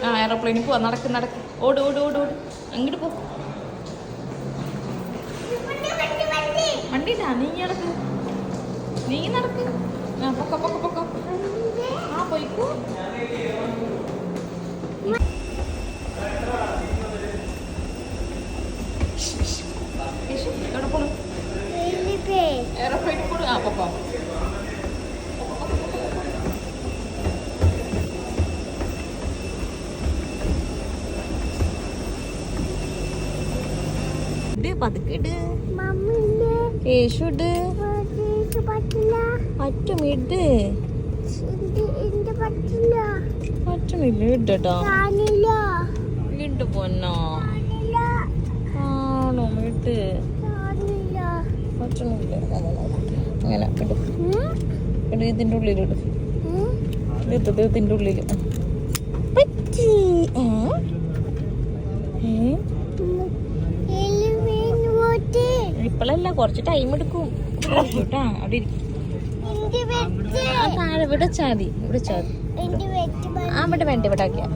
ആ എയർപ്ലെയിനിൽ പോവാ. നടക്ക് നടക്ക്. ഓട് ഓട് ഓട് ഓട്. അങ്ങോട്ട് പോ. വണ്ടിയില്ല. നീ നടക്ക്. നീ നടക്ക്. ആ പൊക്ക പൊക്ക പൊക്ക. ആ പോയിക്കോ. എവിടെ പോണു? എയർപ്ലെയിനിൽ പോണു. ആ പൊക്കോ. പതുക്കിട്. യേശുട് പറ്റുമിട്. പറ്റുമില്ല ഇട്ടോ. ഇട്ട് പൊന്നോ. ആണോ ഇട്ട് പറ്റണില്ല. അങ്ങനെ ഇടും ഇട്. ഇതിൻ്റെ ഉള്ളിലിട്. ഇതിൻ്റെ ഉള്ളിൽ പറ്റി. ഇപ്പോഴല്ല, കുറച്ച് ടൈം എടുക്കും കേട്ടാ. അവിടെ താഴെ ഇവിടെ വെച്ചാൽ മതി. ഇവിടെ വെച്ചാൽ മതി. ആ ഇവിടെ വേണ്ട ഇവിടെ ആക്കിയാ.